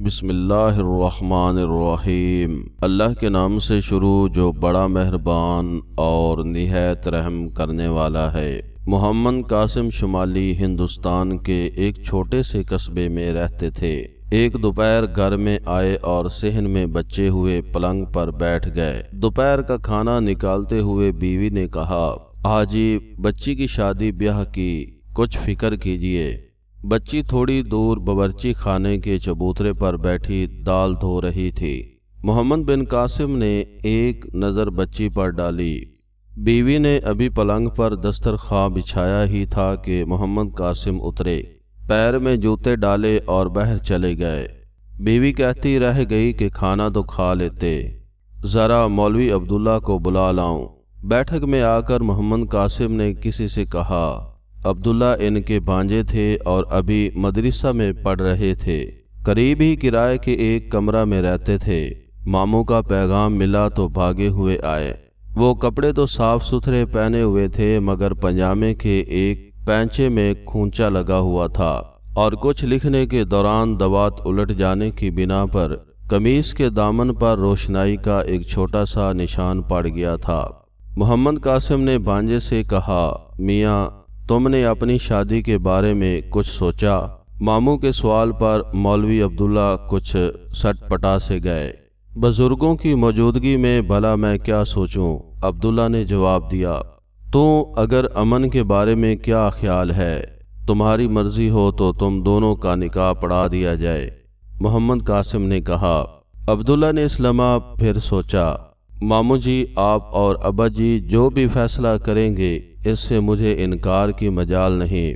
بسم اللہ الرحمن الرحیم۔ اللہ کے نام سے شروع جو بڑا مہربان اور نہایت رحم کرنے والا ہے۔ محمد قاسم شمالی ہندوستان کے ایک چھوٹے سے قصبے میں رہتے تھے۔ ایک دوپہر گھر میں آئے اور صحن میں بچے ہوئے پلنگ پر بیٹھ گئے۔ دوپہر کا کھانا نکالتے ہوئے بیوی نے کہا، حاجی بچی کی شادی بیاہ کی کچھ فکر کیجئے۔ بچی تھوڑی دور باورچی خانے کے چبوترے پر بیٹھی دال دھو رہی تھی۔ محمد بن قاسم نے ایک نظر بچی پر ڈالی۔ بیوی نے ابھی پلنگ پر دسترخواں بچھایا ہی تھا کہ محمد قاسم اترے، پیر میں جوتے ڈالے اور باہر چلے گئے۔ بیوی کہتی رہ گئی کہ کھانا تو کھا لیتے، ذرا مولوی عبداللہ کو بلا لاؤں۔ بیٹھک میں آ کر محمد قاسم نے کسی سے کہا، عبداللہ ان کے بھانجے تھے اور ابھی مدرسہ میں پڑھ رہے تھے، قریب ہی کرائے کے ایک کمرہ میں رہتے تھے۔ ماموں کا پیغام ملا تو بھاگے ہوئے آئے۔ وہ کپڑے تو صاف ستھرے پہنے ہوئے تھے مگر پنجامے کے ایک پینچے میں کھونچا لگا ہوا تھا اور کچھ لکھنے کے دوران دوات الٹ جانے کی بنا پر قمیص کے دامن پر روشنائی کا ایک چھوٹا سا نشان پڑ گیا تھا۔ محمد قاسم نے بھانجے سے کہا، میاں تم نے اپنی شادی کے بارے میں کچھ سوچا؟ ماموں کے سوال پر مولوی عبداللہ کچھ سٹ پٹا سے گئے۔ بزرگوں کی موجودگی میں بھلا میں کیا سوچوں؟ عبداللہ نے جواب دیا، تو اگر امن کے بارے میں کیا خیال ہے؟ تمہاری مرضی ہو تو تم دونوں کا نکاح پڑھا دیا جائے۔ محمد قاسم نے کہا۔ عبداللہ نے اس لمحہ پھر سوچا، ماموں جی آپ اور ابا جی جو بھی فیصلہ کریں گے اس سے مجھے انکار کی مجال نہیں۔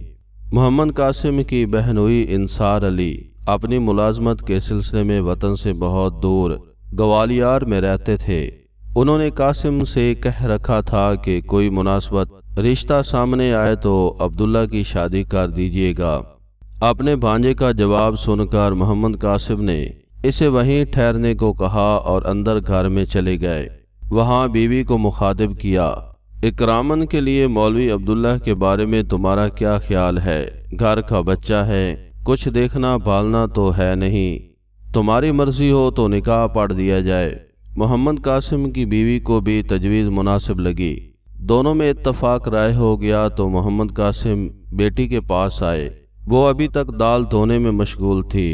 محمد قاسم کی بہن ہوئی انصار علی اپنی ملازمت کے سلسلے میں وطن سے بہت دور گوالیار میں رہتے تھے۔ انہوں نے قاسم سے کہہ رکھا تھا کہ کوئی مناسبت رشتہ سامنے آئے تو عبداللہ کی شادی کر دیجیے گا۔ اپنے بھانجے کا جواب سن کر محمد قاسم نے اسے وہیں ٹھہرنے کو کہا اور اندر گھر میں چلے گئے۔ وہاں بیوی کو مخاطب کیا، اکرامن کے لیے مولوی عبداللہ کے بارے میں تمہارا کیا خیال ہے؟ گھر کا بچہ ہے، کچھ دیکھنا بھالنا تو ہے نہیں، تمہاری مرضی ہو تو نکاح پڑھ دیا جائے۔ محمد قاسم کی بیوی کو بھی تجویز مناسب لگی۔ دونوں میں اتفاق رائے ہو گیا تو محمد قاسم بیٹی کے پاس آئے۔ وہ ابھی تک دال دھونے میں مشغول تھی۔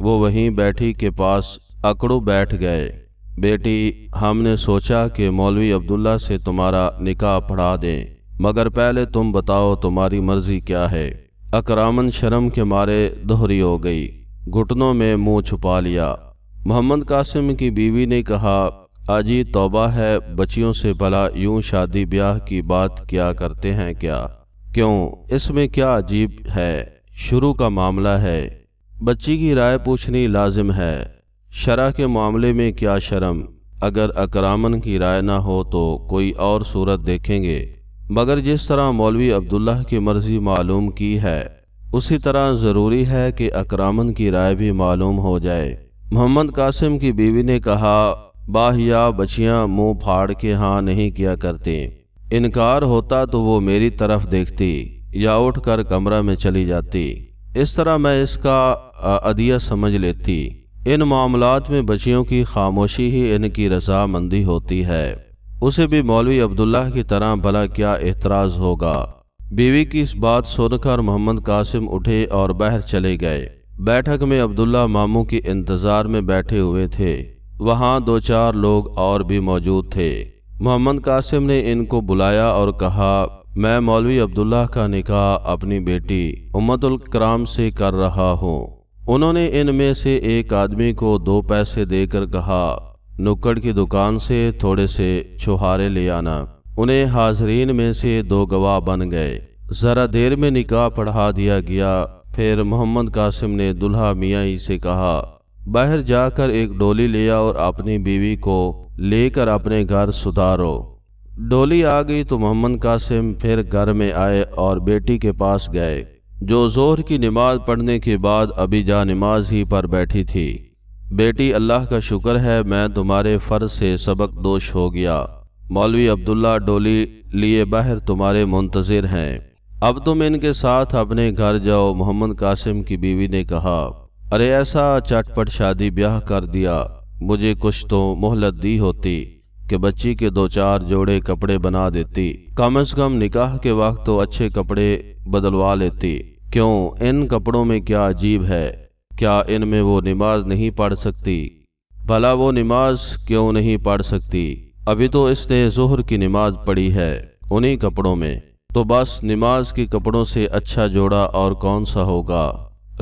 وہ وہیں بیٹی کے پاس اکڑو بیٹھ گئے۔ بیٹی ہم نے سوچا کہ مولوی عبداللہ سے تمہارا نکاح پڑھا دیں، مگر پہلے تم بتاؤ تمہاری مرضی کیا ہے؟ اکرامن شرم کے مارے دوہری ہو گئی، گھٹنوں میں منہ چھپا لیا۔ محمد قاسم کی بیوی نے کہا، اجی توبہ ہے، بچیوں سے بھلا یوں شادی بیاہ کی بات کیا کرتے ہیں کیا؟ کیوں اس میں کیا عجیب ہے؟ شروع کا معاملہ ہے، بچی کی رائے پوچھنی لازم ہے۔ شرع کے معاملے میں کیا شرم؟ اگر اکرامن کی رائے نہ ہو تو کوئی اور صورت دیکھیں گے، مگر جس طرح مولوی عبداللہ کی مرضی معلوم کی ہے اسی طرح ضروری ہے کہ اکرامن کی رائے بھی معلوم ہو جائے۔ محمد قاسم کی بیوی نے کہا، باہیا بچیاں منہ پھاڑ کے ہاں نہیں کیا کرتی، انکار ہوتا تو وہ میری طرف دیکھتی یا اٹھ کر کمرہ میں چلی جاتی، اس طرح میں اس کا عدیہ سمجھ لیتی۔ ان معاملات میں بچیوں کی خاموشی ہی ان کی رضامندی ہوتی ہے۔ اسے بھی مولوی عبداللہ کی طرح بھلا کیا اعتراض ہوگا؟ بیوی کی اس بات سن کر محمد قاسم اٹھے اور باہر چلے گئے۔ بیٹھک میں عبداللہ ماموں کے انتظار میں بیٹھے ہوئے تھے۔ وہاں دو چار لوگ اور بھی موجود تھے۔ محمد قاسم نے ان کو بلایا اور کہا، میں مولوی عبداللہ کا نکاح اپنی بیٹی امت الکرام سے کر رہا ہوں۔ انہوں نے ان میں سے ایک آدمی کو 2 پیسے دے کر کہا، نکڑ کی دکان سے تھوڑے سے چھہارے لے آنا۔ انہیں حاضرین میں سے 2 گواہ بن گئے۔ ذرا دیر میں نکاح پڑھا دیا گیا۔ پھر محمد قاسم نے دلہا میاں ہی سے کہا، باہر جا کر ایک ڈولی لے آؤ اور اپنی بیوی کو لے کر اپنے گھر سدھارو۔ ڈولی آ گئی تو محمد قاسم پھر گھر میں آئے اور بیٹی کے پاس گئے، جو ظہر کی نماز پڑھنے کے بعد ابھی جا نماز ہی پر بیٹھی تھی۔ بیٹی اللہ کا شکر ہے میں تمہارے فرض سے سبق دوش ہو گیا۔ مولوی عبداللہ ڈولی لیے باہر تمہارے منتظر ہیں، اب تم ان کے ساتھ اپنے گھر جاؤ۔ محمد قاسم کی بیوی نے کہا، ارے ایسا چٹپٹ شادی بیاہ کر دیا، مجھے کچھ تو مہلت دی ہوتی کہ بچی کے 2-4 جوڑے کپڑے بنا دیتی، کم از کم نکاح کے وقت تو اچھے کپڑے بدلوا لیتی۔ کیوں، ان کپڑوں میں کیا عجیب ہے؟ کیا ان میں وہ نماز نہیں پڑھ سکتی؟ بھلا وہ نماز کیوں نہیں پڑھ سکتی؟ ابھی تو اس نے ظہر کی نماز پڑھی ہے انہی کپڑوں میں، تو بس نماز کے کپڑوں سے اچھا جوڑا اور کون سا ہوگا؟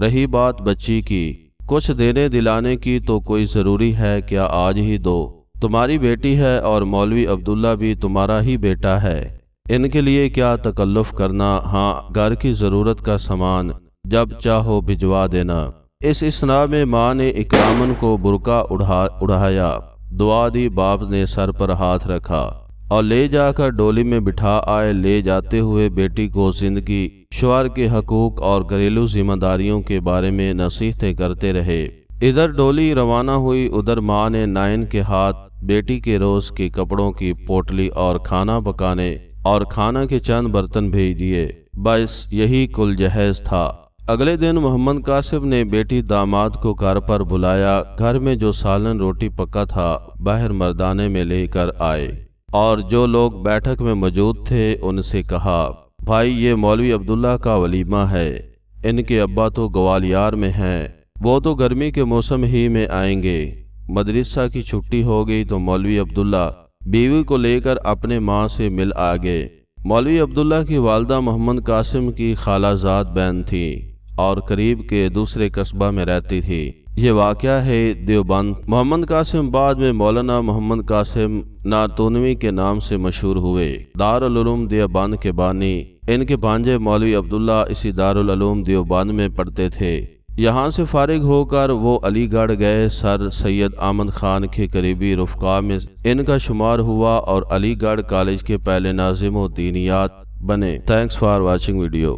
رہی بات بچی کی، کچھ دینے دلانے کی تو کوئی ضروری ہے کیا آج ہی دو؟ تمہاری بیٹی ہے اور مولوی عبداللہ بھی تمہارا ہی بیٹا ہے، ان کے لیے کیا تکلف کرنا؟ ہاں، گھر کی ضرورت کا سامان جب چاہو بھجوا دینا۔ اس اسنا میں ماں نے اکرامن کو برقع اڑایا، دعا دی، باپ نے سر پر ہاتھ رکھا اور لے جا کر ڈولی میں بٹھا آئے۔ لے جاتے ہوئے بیٹی کو زندگی، شوہر کے حقوق اور گھریلو ذمہ داریوں کے بارے میں نصیحتیں کرتے رہے۔ ادھر ڈولی روانہ ہوئی، ادھر ماں نے نائن کے ہاتھ بیٹی کے روز کے کپڑوں کی پوٹلی اور کھانا پکانے اور کھانا کے چند برتن بھیج دیے۔ بس یہی کل جہیز تھا۔ اگلے دن محمد قاسم نے بیٹی داماد کو گھر پر بلایا۔ گھر میں جو سالن روٹی پکا تھا باہر مردانے میں لے کر آئے، اور جو لوگ بیٹھک میں موجود تھے ان سے کہا، بھائی یہ مولوی عبداللہ کا ولیمہ ہے، ان کے ابا تو گوالیار میں ہیں، وہ تو گرمی کے موسم ہی میں آئیں گے۔ مدرسہ کی چھٹی ہو گئی تو مولوی عبداللہ بیوی کو لے کر اپنے ماں سے مل آگئے۔ مولوی عبداللہ کی والدہ محمد قاسم کی خالہ زاد بہن تھی اور قریب کے دوسرے قصبہ میں رہتی تھی۔ یہ واقعہ ہے دیوبند۔ محمد قاسم بعد میں مولانا محمد قاسم ناتونوی کے نام سے مشہور ہوئے، دارالعلوم دیوبند کے بانی۔ ان کے بھانجے مولوی عبداللہ اسی دارالعلوم دیوبند میں پڑھتے تھے۔ یہاں سے فارغ ہو کر وہ علی گڑھ گئے۔ سر سید احمد خان کے قریبی رفقا میں ان کا شمار ہوا اور علی گڑھ کالج کے پہلے ناظم و دینیات بنے۔ Thanks for watching video.